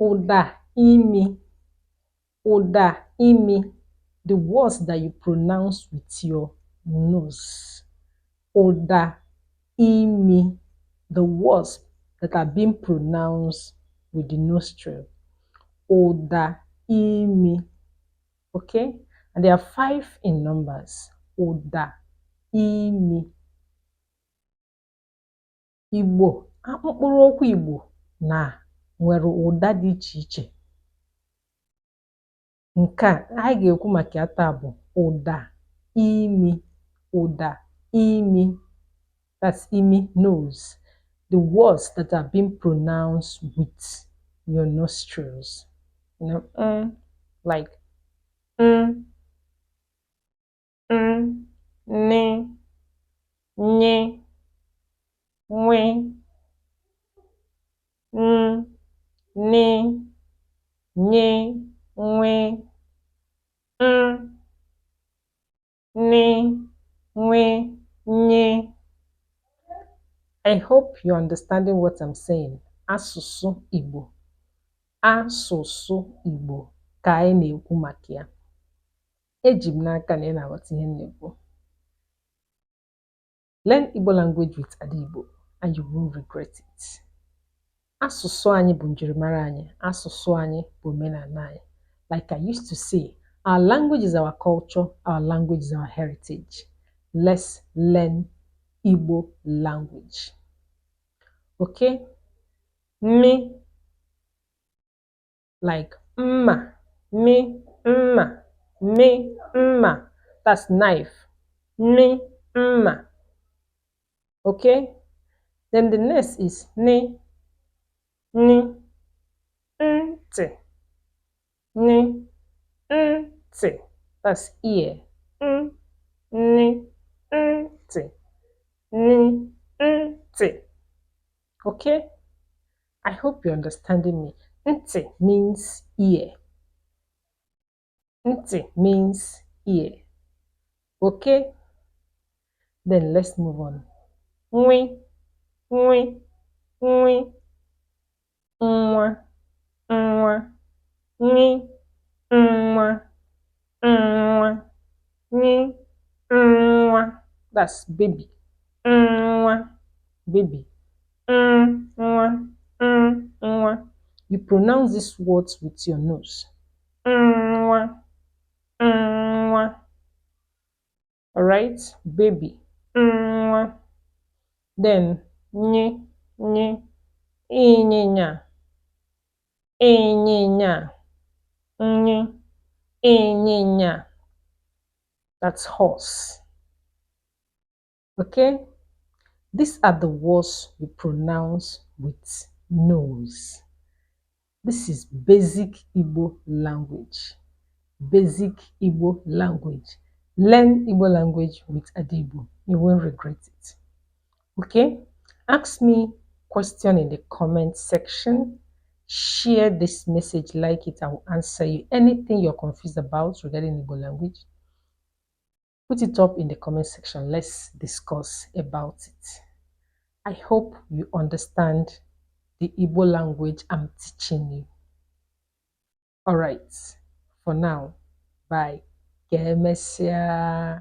Udaimi. Udaimi. The words that you pronounce with your nose. Udaimi. The words that are being pronounced with the nostril. Udaimi. Okay? And there are 5 in numbers. Udaimi. Igbo, mkpụrụ okwu Igbo na nwere ụda dị iche iche. Nke a anyị ga-ekwu maka ya taa bụ ụda imi. Ụda imi. That's imi, nose. The words that are being pronounced with your nostrils. You know, like ni, nye, nwe, ni, nye, nwe, ni, nwe, nye. I hope you're understanding what I'm saying. Asusu Igbo. Asusu Igbo ka anyị na-ekwu maka ya. Eji m n'aka na ị na-aghọta ihe m na-ekwu. Learn Igbo language with Igbo and you won't regret it. Asụsụ anyị bụ njirimara anyị. Asụsụ anyị bụ omenala anyị. Like I used to say, our language is our culture, our language is our heritage. Let's learn Igbo language. Okay? Me, like mma, me, mma, me, mma. That's knife. Me, mma. Okay? Then the next is ni, ni, nti, ni, nti. That's ear. Ni, nti, ni, nti. Okay? I hope you're understanding me. Nti means ear. Nti means ear. Okay? Then let's move on. Nwi, nwi, nwi. Nwa, nwa, ni, nwa, nwa, ni, nwa. That's baby. Nwa, baby. Nwa, nwa. You pronounce these words with your nose. Nwa, nwa. Alright, baby. Nwa. Then, nye, nye. Ịnyịnya, ịnyịnya, nye, ịnyịnya. That's horse. Okay? These are the words you pronounce with nose. This is basic Igbo language. Basic Igbo language. Learn Igbo language with Igbo. You won't regret it. Okay? Ask me question in the comment section. Share this message, like it, I will answer you. Anything you're confused about regarding Igbo language, put it up in the comment section. Let's discuss about it. I hope you understand the Igbo language I'm teaching you. All right, for now, bye. Kemesia.